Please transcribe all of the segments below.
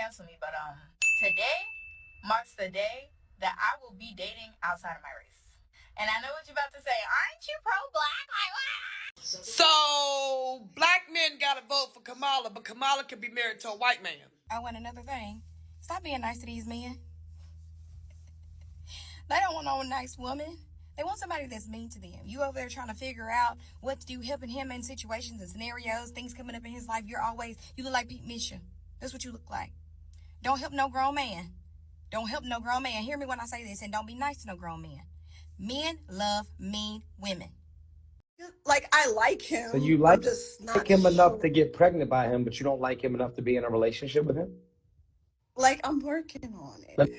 cancel me, but today marks the day that I will be dating outside of my race. And I know what you're about to say. Aren't you pro-black? So black men gotta vote for Kamala, but Kamala can be married to a white man. I want another thing. Stop being nice to these men. They don't want no nice woman. They want somebody that's mean to them. You over there trying to figure out what to do, helping him in situations and scenarios, things coming up in his life. You look like Pete Misha. That's what you look like. Don't help no grown man. Don't help no grown man. Hear me when I say this, and don't be nice to no grown man. Men love mean women. Like, I like him. So you like him enough to get pregnant by him, but you don't like him enough to be in a relationship with him? Like, I'm working on it.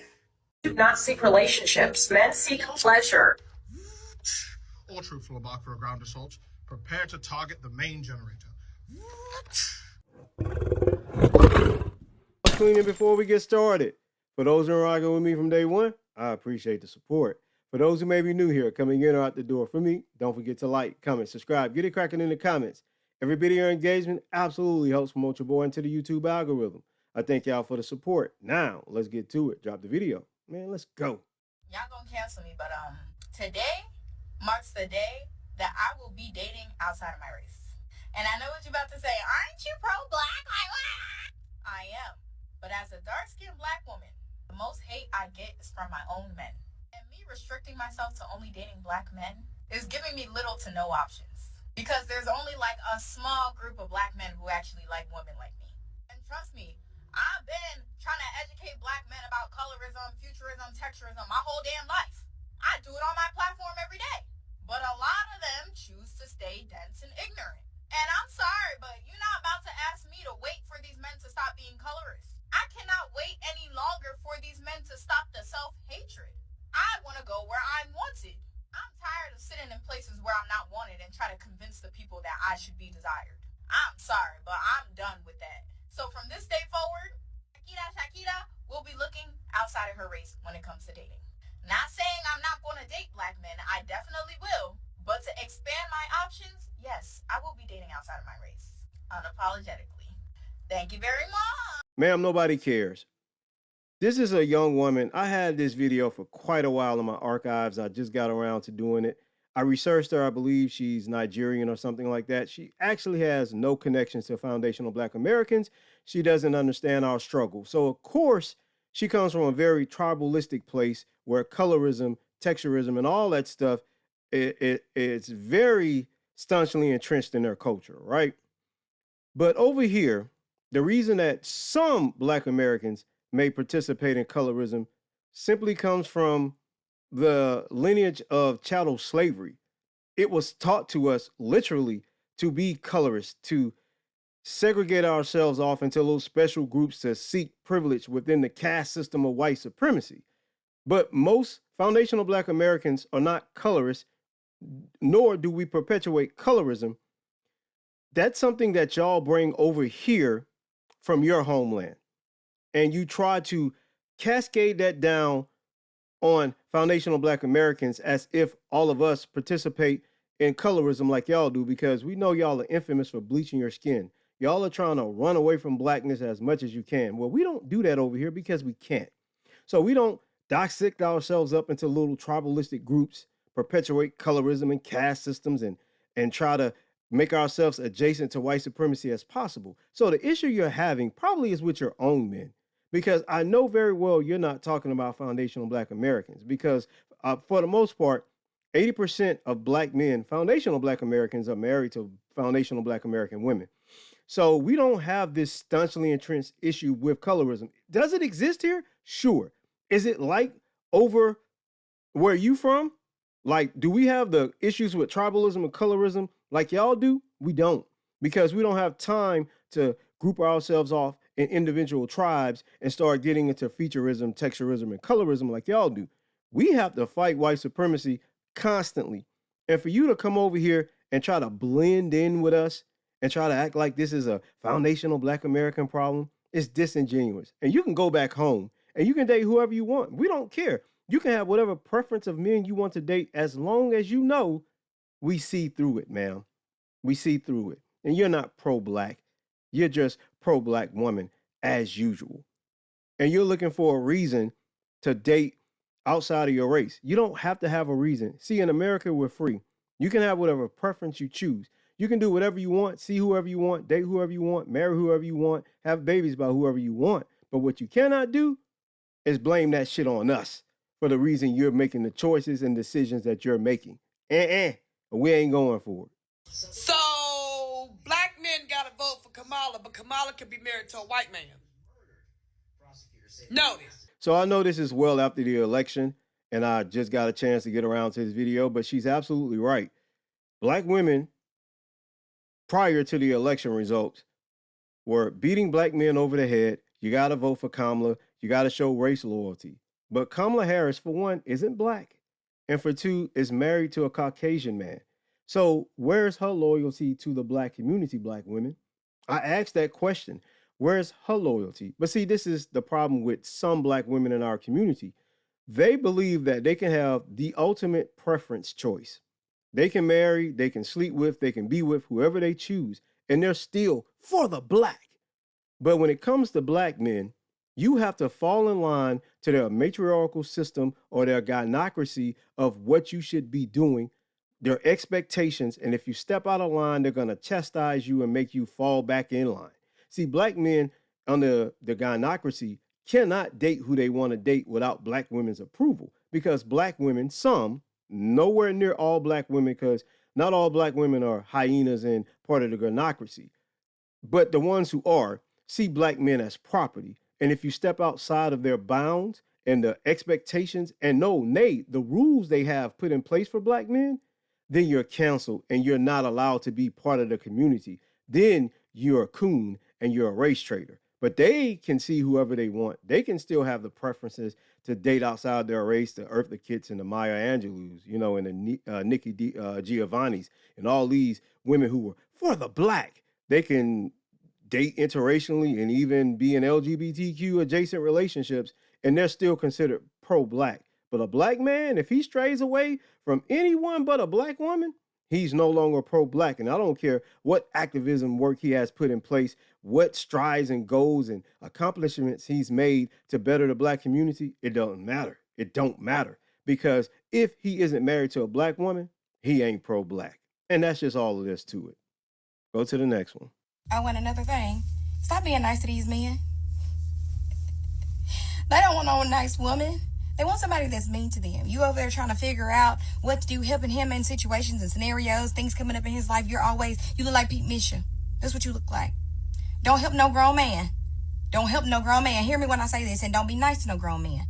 Do not seek relationships. Men seek pleasure. All troops will embark for a ground assault. Prepare to target the main generator. Cleaning before we get started. For those who are rocking with me from day one, I appreciate the support. For those who may be new here, coming in or out the door from me, don't forget to like, comment, subscribe, get it cracking in the comments. Every bit of your engagement absolutely helps promote your boy into the YouTube algorithm. I thank y'all for the support. Now, let's get to it. Drop the video. Man, let's go. Y'all gonna cancel me, but today marks the day that I will be dating outside of my race. And I know what you're about to say. Aren't you pro-black? I am. But as a dark-skinned black woman, the most hate I get is from my own men. And me restricting myself to only dating black men is giving me little to no options. Because there's only like a small group of black men who actually like women like me. And trust me, I've been trying to educate black men about colorism, futurism, texturism my whole damn life. I do it on my platform every day. But a lot of them choose to stay dense and ignorant. And I'm sorry, but you're not about to ask me to wait for these men to stop being colorists. I cannot wait any longer for these men to stop the self-hatred. I want to go where I'm wanted. I'm tired of sitting in places where I'm not wanted and try to convince the people that I should be desired. I'm sorry, but I'm done with that. So from this day forward, Shakira will be looking outside of her race when it comes to dating. Not saying I'm not going to date black men. I definitely will. But to expand my options, yes, I will be dating outside of my race. Unapologetically. Thank you very much. Ma'am, nobody cares. This is a young woman. I had this video for quite a while in my archives. I just got around to doing it. I researched her. I believe she's Nigerian or something like that. She actually has no connections to foundational Black Americans. She doesn't understand our struggle. So, of course, she comes from a very tribalistic place where colorism, texturism, and all that stuff, it's very staunchly entrenched in their culture, right? But over here, the reason that some Black Americans may participate in colorism simply comes from the lineage of chattel slavery. It was taught to us literally to be colorists, to segregate ourselves off into little special groups to seek privilege within the caste system of white supremacy. But most foundational Black Americans are not colorists, nor do we perpetuate colorism. That's something that y'all bring over here from your homeland. And you try to cascade that down on foundational Black Americans as if all of us participate in colorism like y'all do, because we know y'all are infamous for bleaching your skin. Y'all are trying to run away from blackness as much as you can. Well, we don't do that over here because we can't. So we don't dissect ourselves up into little tribalistic groups, perpetuate colorism and caste systems, and try to make ourselves adjacent to white supremacy as possible. So the issue you're having probably is with your own men, because I know very well you're not talking about foundational Black Americans, because for the most part, 80% of Black men, foundational Black Americans, are married to foundational Black American women. So we don't have this staunchly entrenched issue with colorism. Does it exist here? Sure. Is it like over where you from? Like, do we have the issues with tribalism and colorism like y'all do? We don't, because we don't have time to group ourselves off in individual tribes and start getting into featureism, texturism, and colorism like y'all do. We have to fight white supremacy constantly. And for you to come over here and try to blend in with us and try to act like this is a foundational Black American problem, it's disingenuous. And you can go back home and you can date whoever you want. We don't care. You can have whatever preference of men you want to date, as long as you know we see through it, ma'am. We see through it. And you're not pro-Black. You're just pro-Black woman as usual. and you're looking for a reason to date outside of your race. You don't have to have a reason. See, in America, we're free. You can have whatever preference you choose. You can do whatever you want, see whoever you want, date whoever you want, marry whoever you want, have babies by whoever you want. But what you cannot do is blame that shit on us for the reason you're making the choices and decisions that you're making. We ain't going for it. So black men gotta vote for Kamala, but Kamala can be married to a white man. Notice. So I know this is well after the election, and I just got a chance to get around to this video, but she's absolutely right. Black women, prior to the election results, were beating black men over the head. You got to vote for Kamala. You got to show race loyalty. But Kamala Harris, for one, isn't black. And for two, is married to a Caucasian man. So where's her loyalty to the black community, black women? I asked that question. Where's her loyalty? But see, this is the problem with some black women in our community. They believe that they can have the ultimate preference choice. They can marry, they can sleep with, they can be with whoever they choose, and they're still for the black. But when it comes to black men, you have to fall in line to their matriarchal system or their gynocracy of what you should be doing, their expectations. And if you step out of line, they're going to chastise you and make you fall back in line. See, black men under the gynocracy cannot date who they want to date without black women's approval, because black women, some, nowhere near all black women, because not all black women are hyenas and part of the gynocracy, but the ones who are see black men as property. And if you step outside of their bounds and the expectations and the rules they have put in place for black men, then you're canceled and you're not allowed to be part of the community. Then you're a coon and you're a race traitor. But they can see whoever they want. They can still have the preferences to date outside their race, the Eartha Kitts and the Maya Angelou's, and the Nikki Giovanni's, and all these women who were for the black. They can date interracially and even be in LGBTQ adjacent relationships, and they're still considered pro-black. But a black man, if he strays away from anyone but a black woman, he's no longer pro-black. And I don't care what activism work he has put in place, what strides and goals and accomplishments he's made to better the black community. It doesn't matter. It don't matter. Because if he isn't married to a black woman, he ain't pro-black. And that's just all there is to it. Go to the next one. I want another thing. Stop being nice to these men. They don't want no nice woman. They want somebody that's mean to them. You over there trying to figure out what to do, helping him in situations and scenarios, things coming up in his life. You look like Pete Misha. That's what you look like. Don't help no grown man. Don't help no grown man. Hear me when I say this, and don't be nice to no grown man.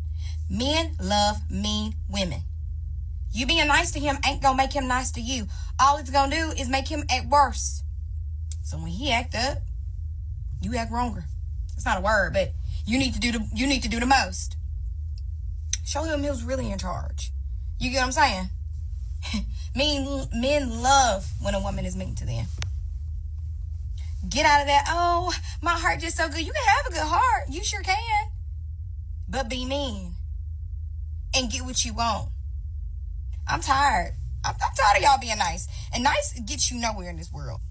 Men love mean women. You being nice to him ain't gonna make him nice to you. All it's gonna do is make him act worse. So when he act up, you act wronger. It's not a word, but you need to do the most. Show him who's really in charge. You get what I'm saying? Men love when a woman is mean to them. Get out of that, oh, my heart just so good. You can have a good heart. You sure can. But be mean. And get what you want. I'm tired. I'm tired of y'all being nice. And nice gets you nowhere in this world.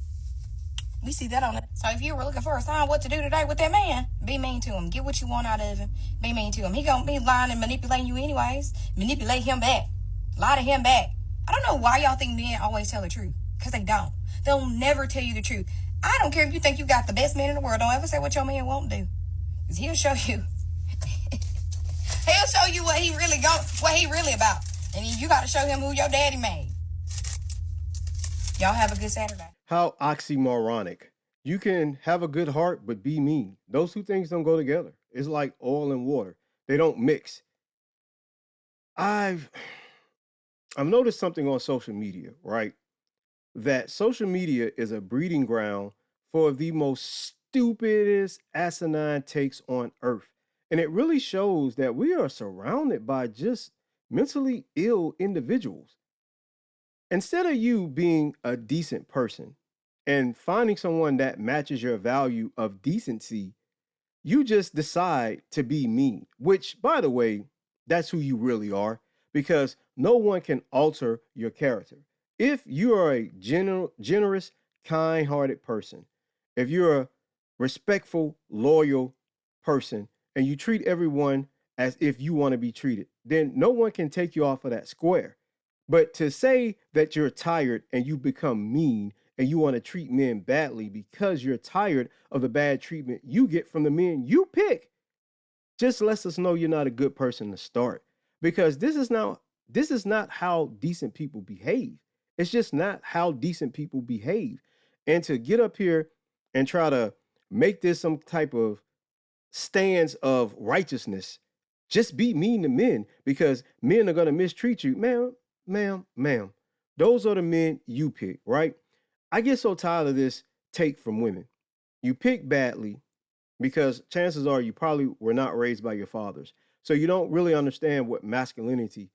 We see that on it. So if you were looking for a sign what to do today with that man, be mean to him. Get what you want out of him. Be mean to him. He gonna be lying and manipulating you anyways. Manipulate him back. Lie to him back. I don't know why y'all think men always tell the truth. Because they don't. They'll never tell you the truth. I don't care if you think you got the best man in the world. Don't ever say what your man won't do. Because he'll show you. He'll show you what he really about. And you got to show him who your daddy made. Y'all have a good Saturday. How oxymoronic. You can have a good heart, but be mean. Those two things don't go together. It's like oil and water. They don't mix. I've noticed something on social media, right? That social media is a breeding ground for the most stupidest asinine takes on earth. And it really shows that we are surrounded by just mentally ill individuals. Instead of you being a decent person and finding someone that matches your value of decency, you just decide to be mean, which, by the way, that's who you really are, because no one can alter your character. If you are a generous, kind-hearted person, if you're a respectful, loyal person, and you treat everyone as if you want to be treated, then no one can take you off of that square. But to say that you're tired and you become mean and you want to treat men badly because you're tired of the bad treatment you get from the men you pick just lets us know you're not a good person to start. Because this is not how decent people behave. It's just not how decent people behave. And to get up here and try to make this some type of stance of righteousness, just be mean to men because men are going to mistreat you. Ma'am, those are the men you pick, right? I get so tired of this take from women. You pick badly because chances are you probably were not raised by your fathers. So you don't really understand what masculinity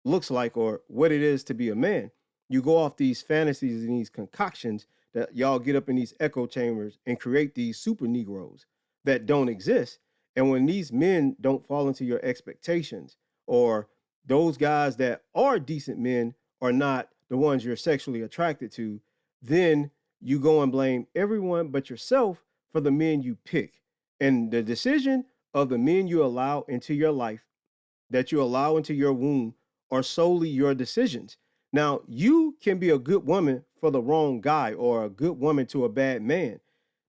looks like or what it is to be a man. You go off these fantasies and these concoctions that y'all get up in these echo chambers and create these super Negroes that don't exist. And when these men don't fall into your expectations, or those guys that are decent men are not the ones you're sexually attracted to, then you go and blame everyone but yourself for the men you pick. And the decision of the men you allow into your life, that you allow into your womb, are solely your decisions. Now, you can be a good woman for the wrong guy or a good woman to a bad man.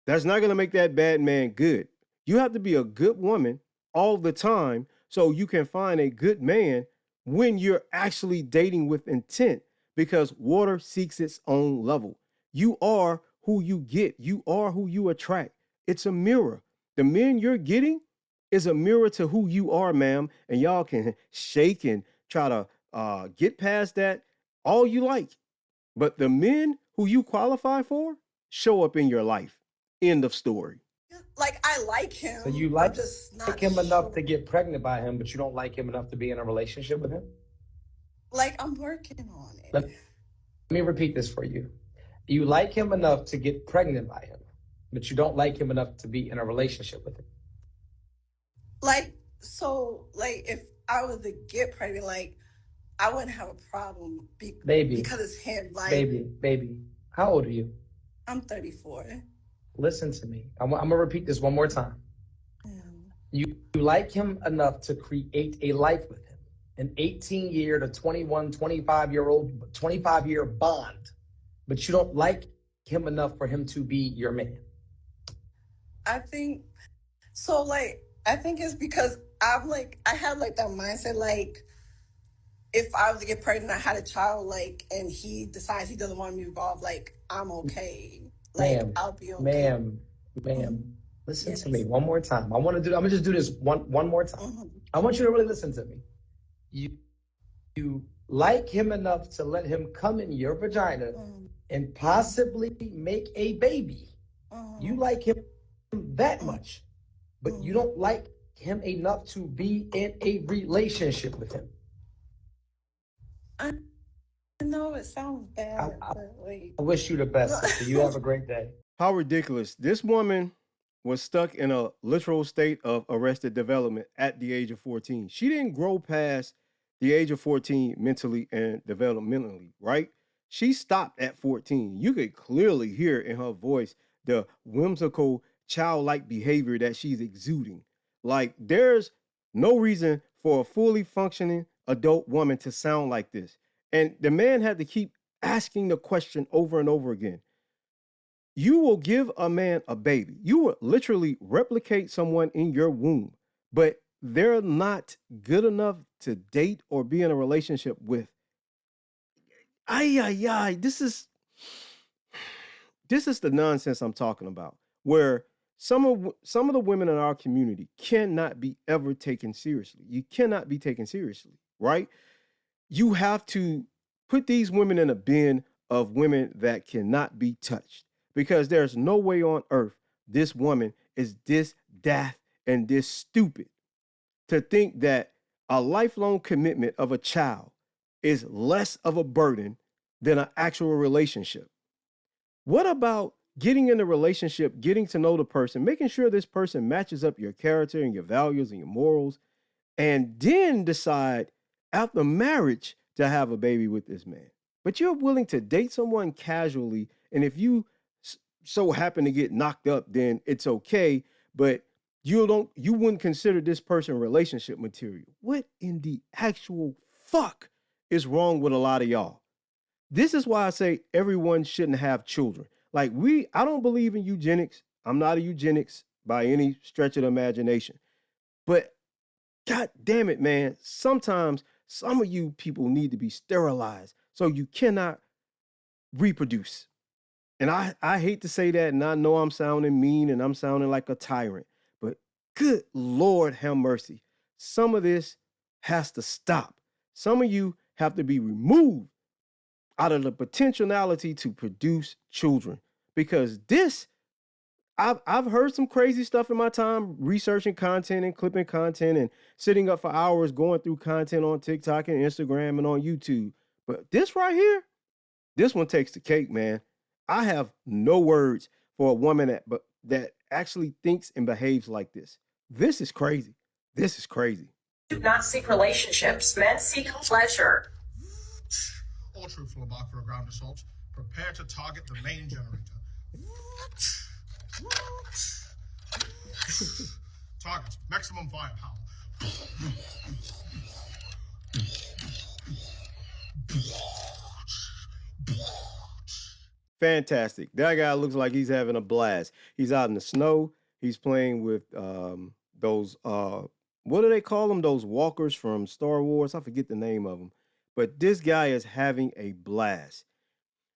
That's not going to make that bad man good. You have to be a good woman all the time so you can find a good man when you're actually dating with intent, because water seeks its own level. You are who you get. You are who you attract. It's a mirror. The men you're getting is a mirror to who you are, ma'am. And y'all can shake and try to get past that all you like. But the men who you qualify for show up in your life. End of story. Like, I like him. So you I'm like just not him enough sure. to get pregnant by him, but you don't like him enough to be in a relationship with him? Like, I'm working on Let it. me repeat this for you. You like him enough to get pregnant by him, but you don't like him enough to be in a relationship with him. Like, so, like, if I was to get pregnant, like, I wouldn't have a problem Baby, because it's him. Like, baby, how old are you? I'm 34. Listen to me. I'm going to repeat this one more time. You like him enough to create a life with him, an 18-year to 21, 25-year-old, 25-year bond, but you don't like him enough for him to be your man. I think so. Like, I think it's because I'm like, I have like that mindset. Like, if I was to get pregnant, I had a child, like, and he decides he doesn't want to be involved, like, I'm okay. Like, I'll be okay. Ma'am, listen Yes. to me one more time. I'm gonna just do this one more time. I want you to really listen to me. You like him enough to let him come in your vagina and possibly make a baby. You like him that much, but you don't like him enough to be in a relationship with him. I know it sounds bad, but like, I wish you the best, sister. You have a great day. How ridiculous. This woman was stuck in a literal state of arrested development at the age of 14. She didn't grow past the age of 14 mentally and developmentally, right? She stopped at 14. You could clearly hear in her voice the whimsical, childlike behavior that she's exuding. Like, there's no reason for a fully functioning adult woman to sound like this. And the man had to keep asking the question over and over again. You will give a man a baby. You will literally replicate someone in your womb, but they're not good enough to date or be in a relationship with. This is the nonsense I'm talking about, where some of the women in our community cannot be ever taken seriously. You cannot be taken seriously, right? You have to put these women in a bin of women that cannot be touched, because there's no way on earth this woman is this daft and this stupid to think that a lifelong commitment of a child is less of a burden than an actual relationship. What about getting in a relationship, getting to know the person, making sure this person matches up your character and your values and your morals, and then decide after marriage to have a baby with this man? But you're willing to date someone casually, and if you so happen to get knocked up, then it's okay. But you wouldn't consider this person relationship material. What in the actual fuck is wrong with a lot of y'all? This is why I say everyone shouldn't have children. Like I don't believe in eugenics. I'm not a eugenics by any stretch of the imagination. But God damn it, man. Sometimes some of you people need to be sterilized so you cannot reproduce. And I hate to say that, and I know I'm sounding mean and I'm sounding like a tyrant, but good Lord have mercy. Some of this has to stop. Some of you have to be removed out of the potentiality to produce children, because this, I've heard some crazy stuff in my time researching content and clipping content and sitting up for hours going through content on TikTok and Instagram and on YouTube. But this right here, this one takes the cake, man. I have no words for a woman that actually thinks and behaves like this. This is crazy. This is crazy. Do not seek relationships. Men seek pleasure. All true fallback for a ground assault. Prepare to target the main generator. Target. Maximum firepower. Fantastic. That guy looks like he's having a blast. He's out in the snow. He's playing with those, what do they call them? Those walkers from Star Wars. I forget the name of them. But this guy is having a blast.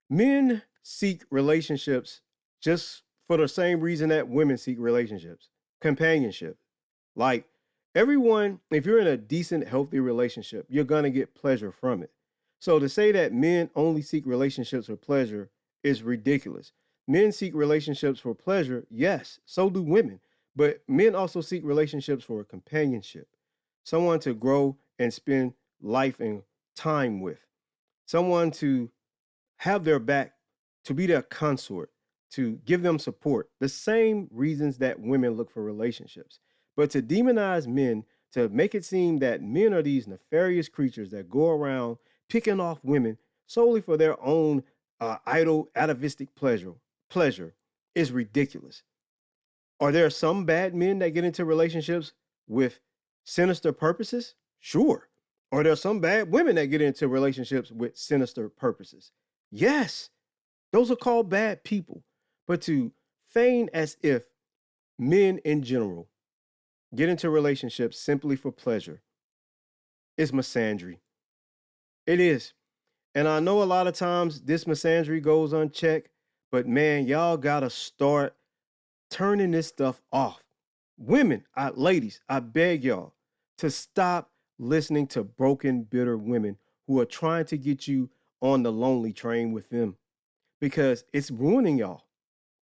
Men seek relationships just for the same reason that women seek relationships. Companionship. Like everyone, if you're in a decent, healthy relationship, you're going to get pleasure from it. So to say that men only seek relationships for pleasure is ridiculous. Men seek relationships for pleasure, yes, so do women. But men also seek relationships for companionship, someone to grow and spend life and time with, someone to have their back, to be their consort, to give them support. The same reasons that women look for relationships. But to demonize men, to make it seem that men are these nefarious creatures that go around picking off women solely for their own idle, atavistic pleasure is ridiculous. Are there some bad men that get into relationships with sinister purposes? Sure. Are there some bad women that get into relationships with sinister purposes? Yes. Those are called bad people. But to feign as if men in general get into relationships simply for pleasure is misandry. It is. And I know a lot of times this misandry goes unchecked, but man, y'all gotta start turning this stuff off. Women, ladies, I beg y'all to stop listening to broken, bitter women who are trying to get you on the lonely train with them, because it's ruining y'all.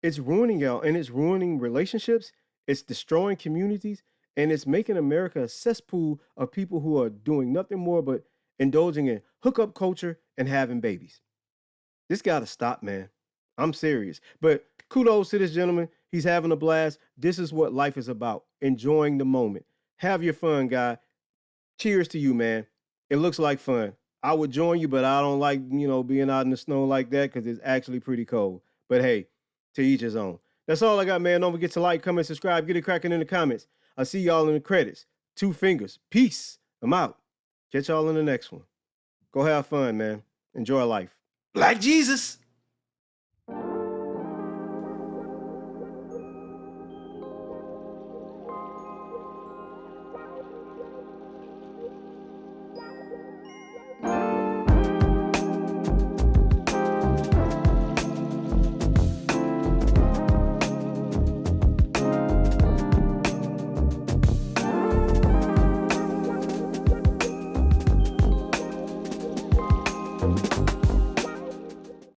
It's ruining y'all, and it's ruining relationships. It's destroying communities, and it's making America a cesspool of people who are doing nothing more but indulging in hookup culture and having babies. This got to stop, man. I'm serious. But kudos to this gentleman. He's having a blast. This is what life is about. Enjoying the moment. Have your fun, guy. Cheers to you, man. It looks like fun. I would join you, but I don't like, being out in the snow like that because it's actually pretty cold. But hey, to each his own. That's all I got, man. Don't forget to like, comment, subscribe. Get it cracking in the comments. I'll see y'all in the credits. 2 fingers. Peace. I'm out. Catch y'all in the next one. Go have fun, man. Enjoy life. Like Jesus.